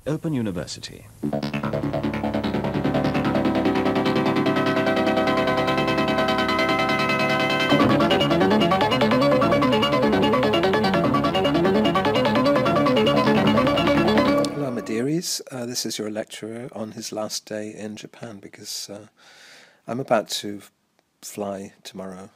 Open University. Hello, Mediris. This is your lecturer on his last day in Japan because I'm about to fly tomorrow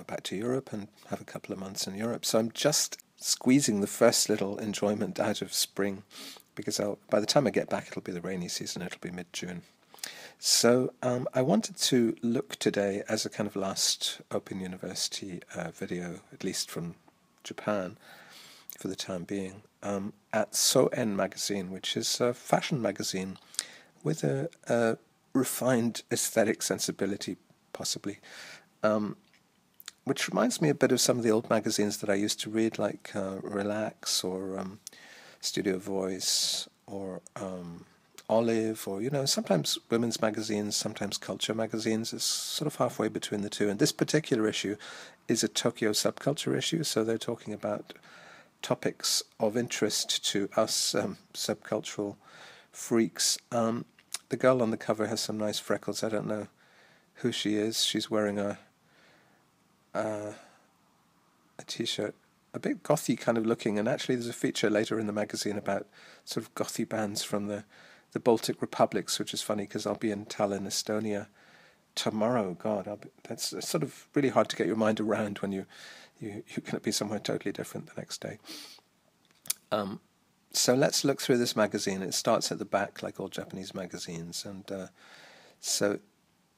back to Europe and have a couple of months in Europe. So I'm just squeezing the first little enjoyment out of spring because by the time I get back it'll be the rainy season, it'll be mid-June. So I wanted to look today as a kind of last Open University video, at least from Japan for the time being, at Soen magazine, which is a fashion magazine with a refined aesthetic sensibility, possibly, which reminds me a bit of some of the old magazines that I used to read, like Relax or Studio Voice or Olive, or, you know, sometimes women's magazines, sometimes culture magazines. It's sort of halfway between the two. And this particular issue is a Tokyo Subculture issue, so they're talking about topics of interest to us subcultural freaks. The girl on the cover has some nice freckles. I don't know who she is. She's wearing a t-shirt, a bit gothy kind of looking, and actually there's a feature later in the magazine about sort of gothy bands from the Baltic republics, which is funny because I'll be in Tallinn, Estonia tomorrow. God, that's sort of really hard to get your mind around when you're going to be somewhere totally different the next day. So let's look through this magazine. It starts at the back, like all Japanese magazines. And so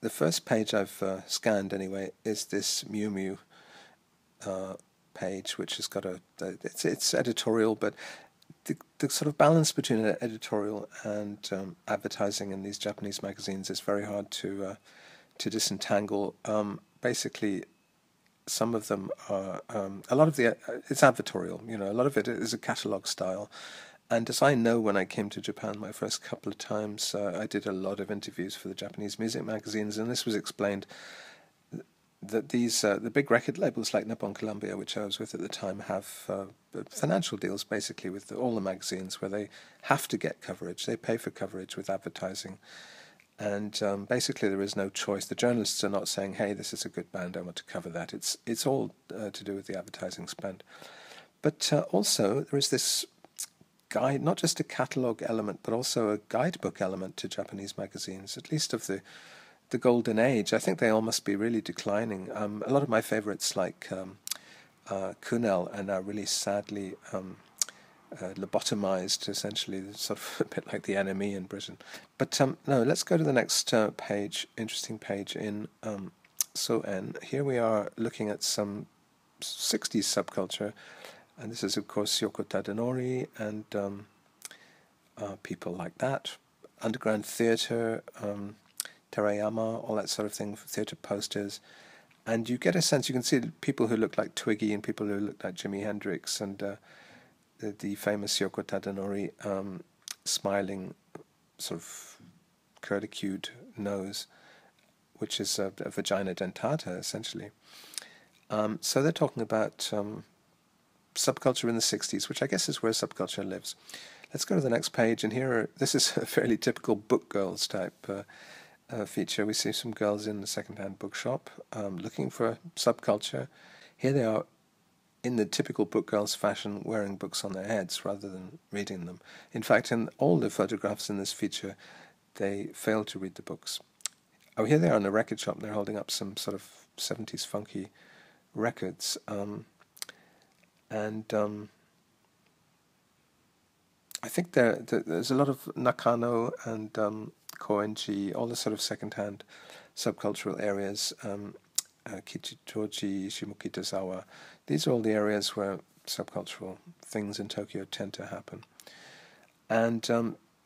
the first page I've scanned, anyway, is this Miu Miu page, which has got it's editorial, but the sort of balance between editorial and advertising in these Japanese magazines is very hard to disentangle. Basically, some of them are, a lot of it's advertorial, you know, a lot of it is a catalogue style. And as I know, when I came to Japan my first couple of times, I did a lot of interviews for the Japanese music magazines, and this was explained that these, the big record labels like Nippon Columbia, which I was with at the time, have financial deals basically with all the magazines where they have to get coverage. They pay for coverage with advertising. And basically there is no choice. The journalists are not saying, hey, this is a good band, I want to cover that. It's all to do with the advertising spend. But also there is this guide, not just a catalogue element, but also a guidebook element to Japanese magazines, at least of the golden age. I think they all must be really declining. A lot of my favorites, like Kunel, are now really sadly lobotomized, essentially, sort of a bit like the NME in Britain. But no, let's go to the next page, interesting page in Soen. Here we are looking at some 60s subculture, and this is, of course, Yoko Tadanori and people like that. Underground theatre, Terayama, all that sort of thing, theatre posters. And you get a sense, you can see people who look like Twiggy and people who look like Jimi Hendrix, and the famous Yoko Tadanori smiling, sort of curlicued nose, which is a vagina dentata, essentially. So they're talking about subculture in the 60s, which I guess is where subculture lives. Let's go to the next page, and this is a fairly typical book girls type feature. We see some girls in the second-hand bookshop looking for subculture. Here they are, in the typical book girls fashion, wearing books on their heads rather than reading them. In fact, in all the photographs in this feature, they fail to read the books. Oh, here they are in a record shop. They're holding up some sort of 70s funky records. I think there's a lot of Nakano and Koenji, all the sort of second-hand subcultural areas, Kichijoji, Shimokitazawa. These are all the areas where subcultural things in Tokyo tend to happen. And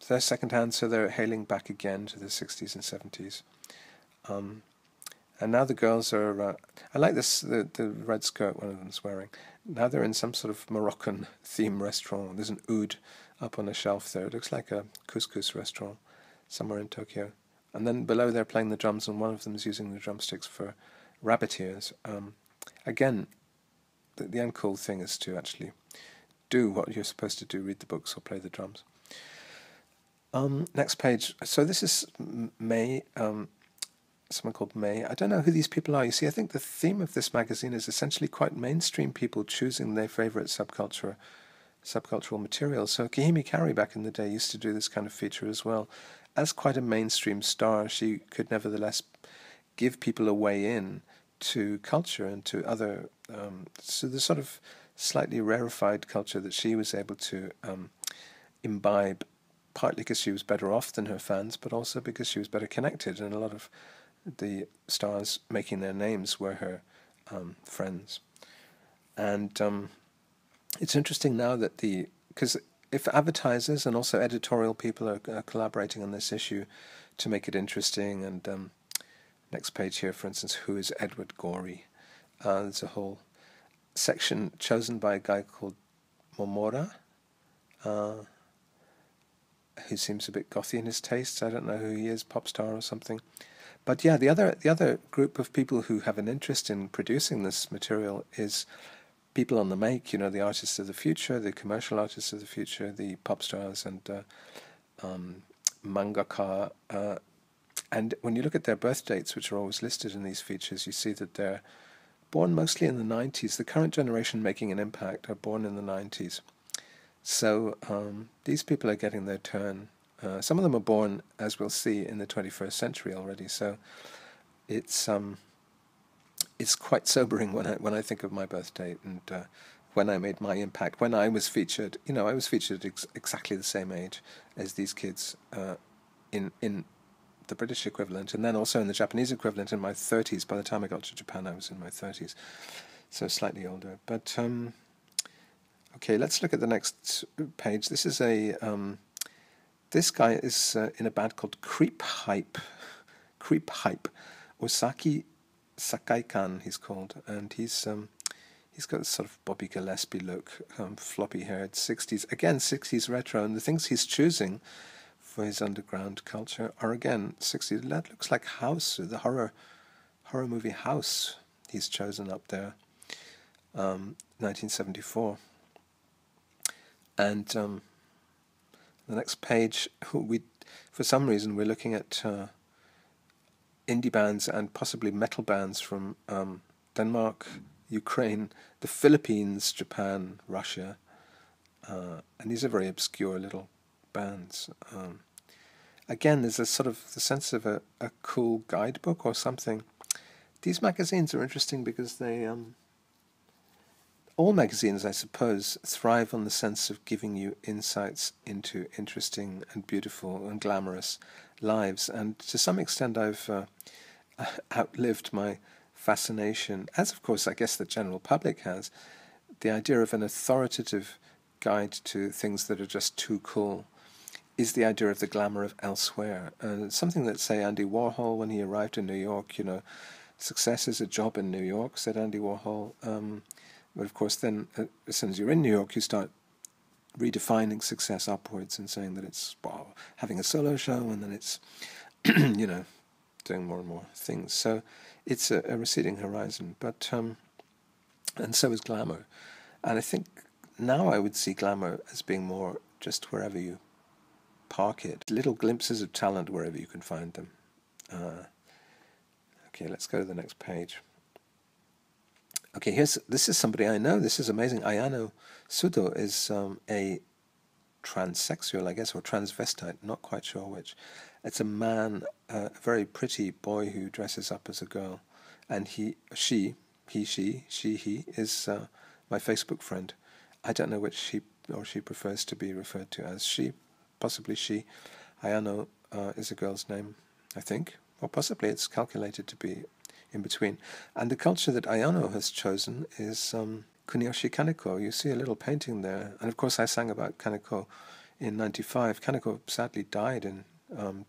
they're second-hand, so they're hailing back again to the 60s and 70s. And now the girls are... I like this, the red skirt one of them's wearing. Now they're in some sort of Moroccan theme restaurant. There's an oud up on a shelf there. It looks like a couscous restaurant somewhere in Tokyo. And then below they're playing the drums, and one of them is using the drumsticks for rabbit ears. Again, the uncool thing is to actually do what you're supposed to do, read the books or play the drums. Next page. So this is May, someone called May. I don't know who these people are. You see, I think the theme of this magazine is essentially quite mainstream people choosing their favorite subcultural material. So Kahimi Kari back in the day used to do this kind of feature as well. As quite a mainstream star, she could nevertheless give people a way in to culture and to other, so the sort of slightly rarefied culture that she was able to imbibe, partly because she was better off than her fans, but also because she was better connected, and a lot of the stars making their names were her friends. And it's interesting now that because if advertisers and also editorial people are collaborating on this issue to make it interesting, and next page here, for instance, who is Edward Gorey? There's a whole section chosen by a guy called Momora, who seems a bit gothy in his tastes. I don't know who he is, pop star or something. But yeah, the other group of people who have an interest in producing this material is people on the make, the artists of the future, the commercial artists of the future, the pop stars and mangaka. And when you look at their birth dates, which are always listed in these features, you see that they're born mostly in the 90s. The current generation making an impact are born in the 90s. So these people are getting their turn. Some of them are born, as we'll see, in the 21st century already. So it's quite sobering when I think of my birth date and when I made my impact. When I was featured, I was featured exactly the same age as these kids in the British equivalent, and then also in the Japanese equivalent in my 30s. By the time I got to Japan, I was in my 30s, so slightly older. But okay, let's look at the next page. This is this guy is in a band called Creep Hype. Osaki Sakai-kan, he's called, and he's got this sort of Bobby Gillespie look, floppy haired, 60s, again 60s retro, and the things he's choosing for his underground culture are again 60s. That looks like House, the horror movie House. He's chosen up there, 1974. And the next page, for some reason, we're looking at indie bands and possibly metal bands from Denmark, Ukraine, the Philippines, Japan, Russia, and these are very obscure little bands. Again, there's a sort of the sense of a cool guidebook or something. These magazines are interesting because they all magazines, I suppose, thrive on the sense of giving you insights into interesting and beautiful and glamorous lives. And to some extent, I've outlived my fascination, as of course I guess the general public has, the idea of an authoritative guide to things that are just too cool is the idea of the glamour of elsewhere. Something that, say, Andy Warhol, when he arrived in New York, success is a job in New York, said Andy Warhol. But of course then, as soon as you're in New York, you start redefining success upwards and saying that it's having a solo show, and then it's, doing more and more things. So it's a receding horizon. But and so is glamour. And I think now I would see glamour as being more just wherever you park it. Little glimpses of talent wherever you can find them. Okay, let's go to the next page. Okay, this is somebody I know. This is amazing. Ayano Sudo is a transsexual, I guess, or transvestite, not quite sure which. It's a man, a very pretty boy who dresses up as a girl. And she is my Facebook friend. I don't know which he or she prefers to be referred to as she, possibly she. Ayano is a girl's name, I think. Or possibly it's calculated to be in between. And the culture that Ayano has chosen is Kuniyoshi Kaneko. You see a little painting there. And of course I sang about Kaneko in 95. Kaneko sadly died in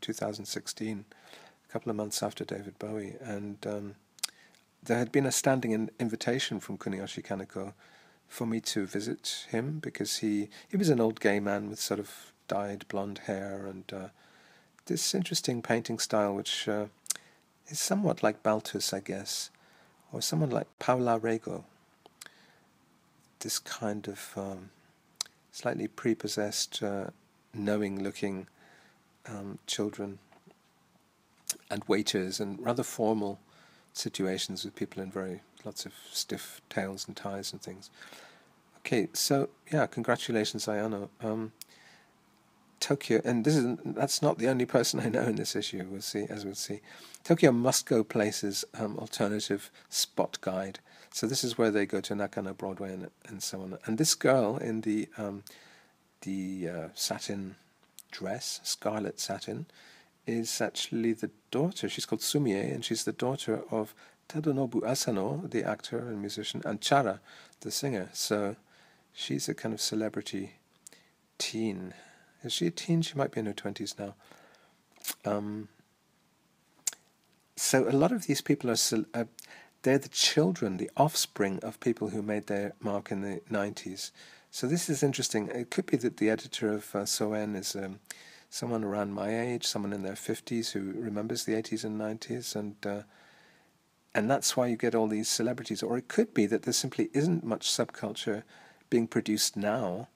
2016, a couple of months after David Bowie. And there had been a standing invitation from Kuniyoshi Kaneko for me to visit him, because he was an old gay man with sort of dyed blonde hair and this interesting painting style which is somewhat like Balthus, I guess, or someone like Paula Rego. This kind of slightly prepossessed, knowing-looking children and waiters, and rather formal situations with people in lots of stiff tails and ties and things. Okay, so yeah, congratulations, Ayano. Tokyo, and that's not the only person I know in this issue. We'll see, as we'll see. Tokyo Must Go Places alternative spot guide. So this is where they go to Nakano Broadway and so on. And this girl in the satin dress, scarlet satin, is actually the daughter. She's called Sumie, and she's the daughter of Tadanobu Asano, the actor and musician, and Chara, the singer. So she's a kind of celebrity teen. Is she a teen? She might be in her 20s now. So a lot of these people are they're the children, the offspring of people who made their mark in the 90s. So this is interesting. It could be that the editor of Soen is someone around my age, someone in their 50s who remembers the 80s and 90s, and that's why you get all these celebrities. Or it could be that there simply isn't much subculture being produced now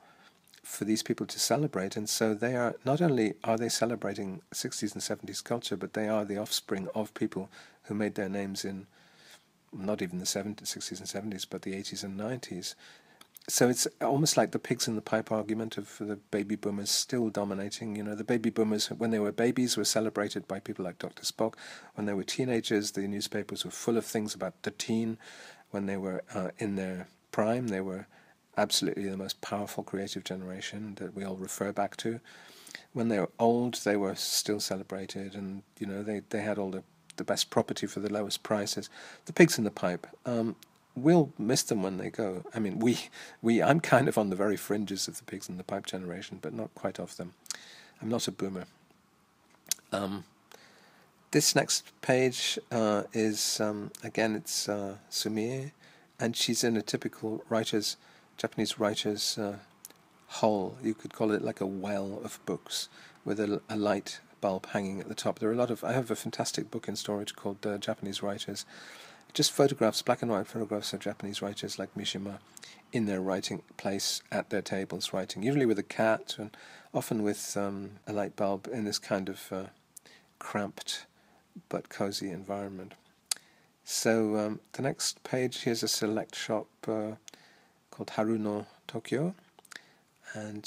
for these people to celebrate, and so they are not only are they celebrating 60s and 70s culture, but they are the offspring of people who made their names in not even the 60s and 70s, but the 80s and 90s. So it's almost like the pigs in the pipe argument of the baby boomers still dominating. You know, the baby boomers, when they were babies, were celebrated by people like Dr. Spock. When they were teenagers, the newspapers were full of things about the teen. When they were in their prime, they were absolutely the most powerful creative generation that we all refer back to. When they were old, they were still celebrated, and you know they had all the best property for the lowest prices. The pigs in the pipe. We'll miss them when they go. I mean, I'm kind of on the very fringes of the pigs in the pipe generation, but not quite of them. I'm not a boomer. This next page is again, it's Sumie, and she's in a typical Japanese writer's hole. You could call it like a well of books with a light bulb hanging at the top. I have a fantastic book in storage called Japanese Writers. Just photographs, black and white photographs of Japanese writers like Mishima in their writing place at their tables writing, usually with a cat and often with a light bulb in this kind of cramped but cozy environment. So the next page, here's a select shop called Haru no Tokyo, and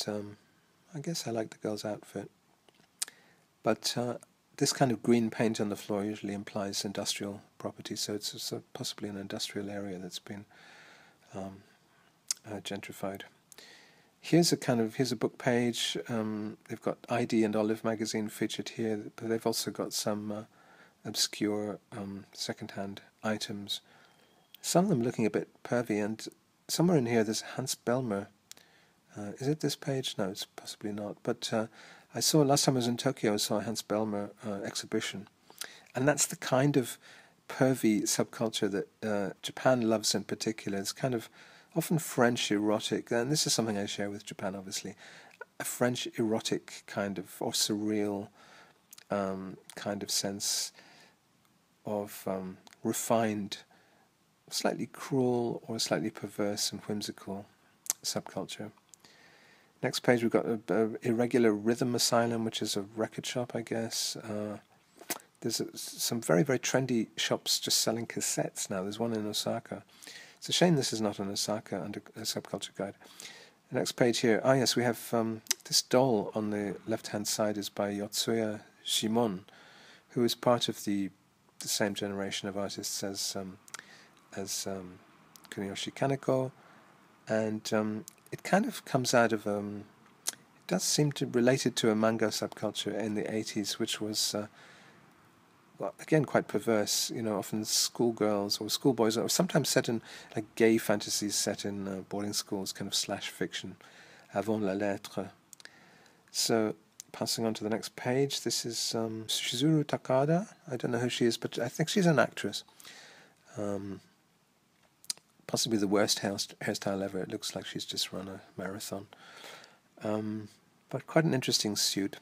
I guess I like the girl's outfit. But this kind of green paint on the floor usually implies industrial property, so it's possibly an industrial area that's been gentrified. Here's a book page. They've got ID and Olive magazine featured here, but they've also got some obscure second-hand items. Some of them looking a bit pervy, and somewhere in here there's Hans Belmer. Is it this page? No, it's possibly not. But I saw, last time I was in Tokyo, I saw a Hans Belmer exhibition. And that's the kind of pervy subculture that Japan loves in particular. It's kind of often French erotic, and this is something I share with Japan, obviously. A French erotic kind of, or surreal kind of sense of refined, slightly cruel or slightly perverse and whimsical subculture. Next page, we've got a Irregular Rhythm Asylum, which is a record shop, I guess. There's some very, very trendy shops just selling cassettes now. There's one in Osaka. It's a shame this is not an Osaka under a subculture guide. The next page here. Yes, we have this doll on the left-hand side is by Yotsuya Shimon, who is part of the same generation of artists as Kuniyoshi Kaneko, and it kind of comes out of it does seem to related to a manga subculture in the 80s, which was well, again quite perverse. You know, often schoolgirls or schoolboys, or sometimes set in like gay fantasies set in boarding schools, kind of slash fiction, avant la lettre. So, passing on to the next page, this is Shizuru Takada. I don't know who she is, but I think she's an actress. Possibly the worst hairstyle ever. It looks like she's just run a marathon. But quite an interesting suit.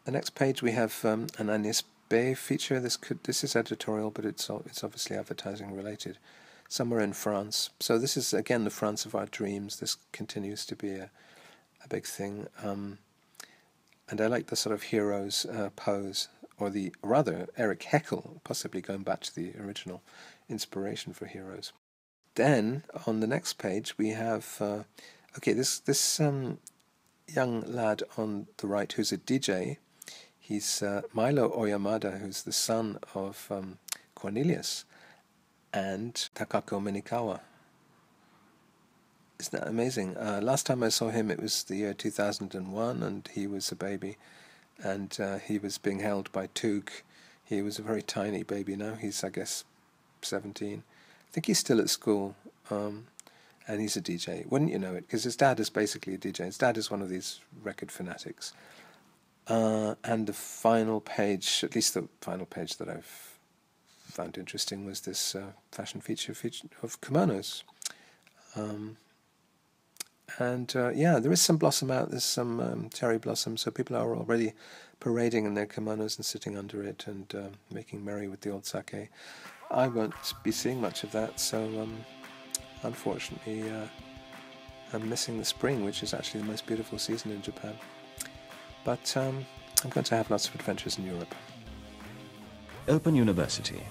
The next page we have an Agnès B feature. This is editorial, but it's obviously advertising related. Somewhere in France. So this is again the France of our dreams. This continues to be a big thing. And I like the sort of hero's pose, or the rather Eric Heckel, possibly going back to the original inspiration for heroes. Then on the next page we have this young lad on the right who's a DJ. He's Milo Oyamada, who's the son of Cornelius and Takako Minikawa. Isn't that amazing? Last time I saw him it was the year 2001, and he was a baby, and he was being held by Toog. He was a very tiny baby. Now he's, I guess, 17. I think he's still at school, and he's a DJ. Wouldn't you know it? Because his dad is basically a DJ. His dad is one of these record fanatics. And the final page, at least the final page that I've found interesting, was this fashion feature of kimonos. There is some blossom out. There's some cherry blossom, so people are already parading in their kimonos and sitting under it and making merry with the old sake. I won't be seeing much of that, so unfortunately I'm missing the spring, which is actually the most beautiful season in Japan. But I'm going to have lots of adventures in Europe. Open University.